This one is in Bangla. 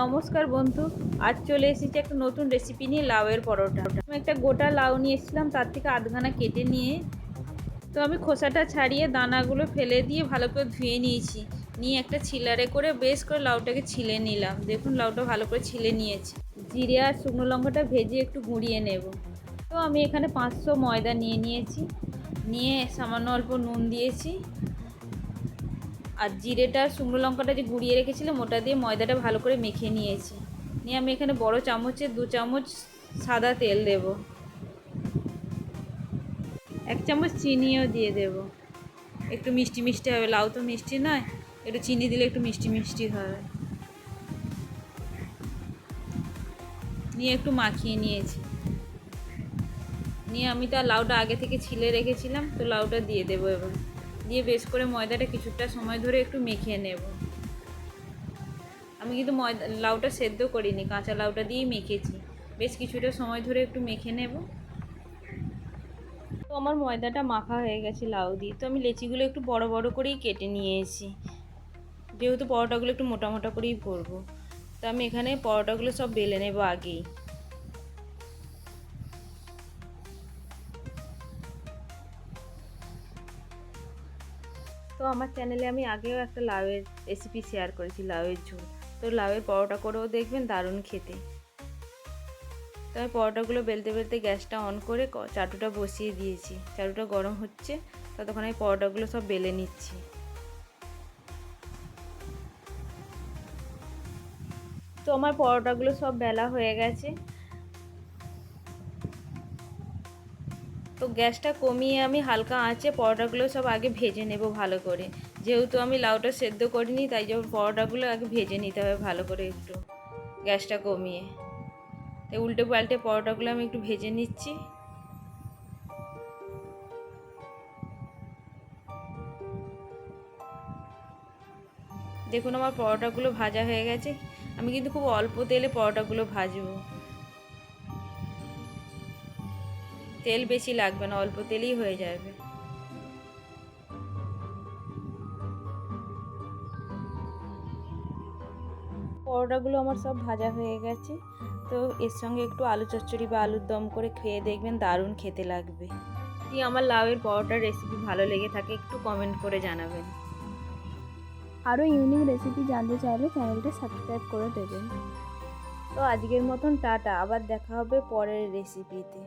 নমস্কার বন্ধু, আজ চলে এসেছি একটা নতুন রেসিপি নিয়ে, লাউয়ের পরোটা। আমি একটা গোটা লাউ নিয়ে এসেছিলাম, তার থেকে আধখানা কেটে নিয়ে আমি খোসাটা ছাড়িয়ে দানাগুলো ফেলে দিয়ে ভালো করে ধুয়ে নিয়েছি। নিয়ে একটা ছিলারে করে বেশ করে লাউটাকে ছিলে নিলাম। দেখুন লাউটা ভালো করে ছিলে নিয়েছি। জিরে আর শুকনো লঙ্কাটা ভেজে একটু গুঁড়িয়ে নেব। তো আমি এখানে 500 ময়দা নিয়ে নিয়েছি, নিয়ে সামান্য অল্প নুন দিয়েছি, আর জিরেটা আর শুকনো লঙ্কাটা যে গুঁড়িয়ে রেখেছিলাম ওটা দিয়ে ময়দাটা ভালো করে মেখে নিয়েছি। নিয়ে আমি এখানে বড় চামচে 2 চামচ সাদা তেল দেব, 1 চামচ চিনিও দিয়ে দেব। একটু মিষ্টি মিষ্টি হবে, লাউ তো মিষ্টি নয়, একটু চিনি দিলে একটু মিষ্টি মিষ্টি হবে। নিয়ে একটু মাখিয়ে নিয়েছি। নিয়ে আমি তো লাউটা আগে থেকে ছিলে রেখেছিলাম, তো লাউটা দিয়ে দেবো এবার। দিয়ে বেশ করে ময়দাটা কিছুটা সময় ধরে একটু মেখে নেব। আমি কিন্তু লাউটা সেদ্ধ করিনি, কাঁচা লাউটা দিয়েই মেখেছি। বেশ কিছুটা সময় ধরে একটু মেখে নেব। তো আমার ময়দাটা মাখা হয়ে গেছে লাউ দিয়ে। তো আমি লেচিগুলো একটু বড় বড় করেই কেটে নিয়েছি, যেহেতু পরোটাগুলো একটু মোটা মোটা করেই করবো। তো আমি এখানে পরোটাগুলো সব বেলে নেব আগেই। তো আমার চ্যানেলে আমি আগেও একটা লাউয়ের রেসিপি শেয়ার করেছি, লাউয়ের ঝোল। তো লাউয়ের পরোটা করেও দেখবেন, দারুণ খেতে। তো আমি পরোটাগুলো বেলতে বেলতে গ্যাসটা অন করে চাটুটা বসিয়ে দিয়েছি। চাটুটা গরম হচ্ছে, ততক্ষণ আমি পরোটাগুলো সব বেলে নিচ্ছি। তো আমার পরোটাগুলো সব বেলা হয়ে গেছে। তো গ্যাসটা কমিয়ে আমি হালকা আঁচে পরোটাগুলো সব আগে ভেজে নেব ভালো করে। যেহেতু আমি লাউটা সেদ্ধ করিনি, তাই জন্য পরোটাগুলো আগে ভেজে নিতে হবে ভালো করে একটু গ্যাসটা কমিয়ে। তো উল্টে পাল্টে পরোটাগুলো আমি একটু ভেজে নিচ্ছি। দেখুন আমার পরোটাগুলো ভাজা হয়ে গেছে। আমি কিন্তু খুব অল্প তেলে পরোটাগুলো ভাজবো, তেল বেশি লাগবে না, অল্প তেলেই হয়ে যাবে। পরোটাগুলো আমার সব ভাজা হয়ে গেছে। তো এর সঙ্গে একটু আলু চচ্চড়ি বা আলুর দম করে খেয়ে দেখবেন, দারুণ খেতে লাগবে। যদি আমার লাউয়ের পরোটার রেসিপি ভালো লেগে থাকে, একটু কমেন্ট করে জানাবেন। আরও ইউনিক রেসিপি জানতে চাইলে চ্যানেলটা সাবস্ক্রাইব করে দেবেন। তো আজকের মতন টাটা, আবার দেখা হবে পরের রেসিপিতে।